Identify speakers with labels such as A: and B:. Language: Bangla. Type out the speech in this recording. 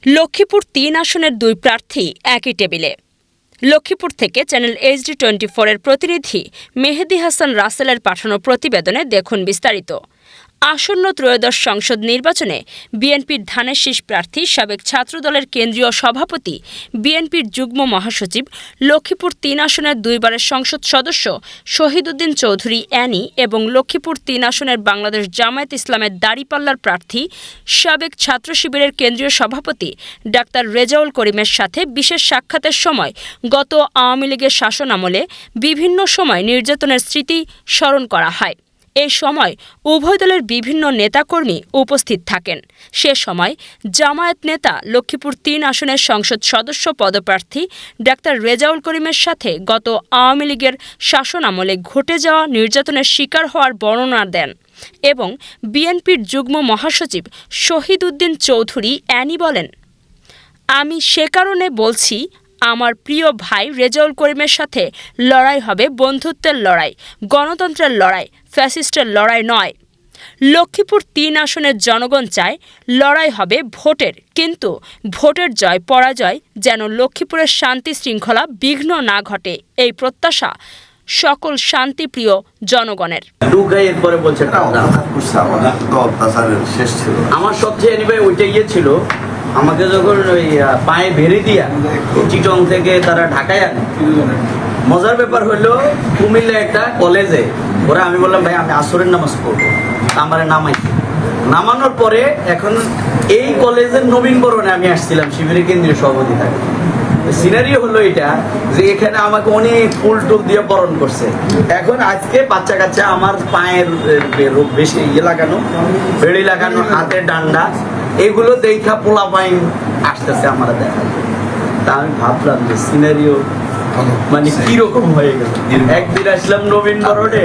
A: লক্ষ্মীপুর ৩ আসনের দুই প্রার্থী একই টেবিলে। লক্ষ্মীপুর থেকে চ্যানেল HD24 এর প্রতিনিধি মেহেদী হাসান রাসেলের পাঠানো প্রতিবেদনে দেখুন বিস্তারিত। আসন্ন ত্রয়োদশ সংসদ নির্বাচনে বিএনপির ধানের শীষ প্রার্থী সাবেক ছাত্রদলের কেন্দ্রীয় সভাপতি, বিএনপির যুগ্ম মহাসচিব, লক্ষ্মীপুর ৩ আসনের দুইবারের সংসদ সদস্য শহীদউদ্দিন চৌধুরী অ্যানি এবং লক্ষ্মীপুর ৩ আসনের বাংলাদেশ জামায়াত ইসলামের দাঁড়িপাল্লার প্রার্থী, সাবেক ছাত্র শিবিরের কেন্দ্রীয় সভাপতি ডাক্তার রেজাউল করিমের সাথে বিশেষ সাক্ষাতের সময় গত আওয়ামী লীগের শাসনামলে বিভিন্ন সময় নির্যাতনের স্মৃতি স্মরণ করা হয়। এ সময় উভয় দলের বিভিন্ন নেতাকর্মী উপস্থিত থাকেন। সে সময় জামায়াত নেতা লক্ষ্মীপুর ৩ আসনের সংসদ সদস্য পদপ্রার্থী ডাক্তার রেজাউল করিমের সাথে গত আওয়ামী লীগের শাসনামলে ঘটে যাওয়া নির্যাতনের শিকার হওয়ার বর্ণনা দেন এবং বিএনপির যুগ্ম মহাসচিব শহীদউদ্দিন চৌধুরী অ্যানি বলেন, আমি সে কারণে বলছি, আমার প্রিয় ভাই রেজাউল করিমের সাথে লড়াই হবে বন্ধুত্বের লড়াই, গণতন্ত্রের লড়াই, ফ্যাসিস্টের লড়াই নয়। লক্ষ্মীপুর ৩ আসনের জনগণ চায় লড়াই হবে ভোটের, কিন্তু ভোটের জয় পরাজয় যেন লক্ষ্মীপুরের শান্তি শৃঙ্খলা বিঘ্ন না ঘটে, এই প্রত্যাশা সকল শান্তিপ্রিয় জনগণের।
B: আমার সবচেয়ে ওইটা ছিল, আমাকে যখন ওই পায়ে বেড়ে দিয়া চিটং থেকে তারা ঢাকায় আনে। মজার ব্যাপার হলো, কুমিল্লা একটা কলেজে ওরা, আমি বললাম ভাই আমি আসরের নামাজ পড়বো, আমার নামানোর পরে এখন এই কলেজের নবীনবরণে আমি আসছিলাম শিবিরের কেন্দ্রীয় সভাপতি থাকে। সিনারিও হলো এটা যে এখানে আমাকে অনেক ফুল টুল দিয়ে বরণ করছে। এখন আজকে বাচ্চা কাচ্চা আমার পায়ের বেশি লাগানো, বেড়ি লাগানো, হাতে ডান্ডা, এগুলো দেখা পোলা পাইন আসতেছে আমরা দেখা। তা আমি ভাবলাম যে সিনারিও মানে কিরকম হয়ে গেল। একদিন আসলাম নবীনবরণে,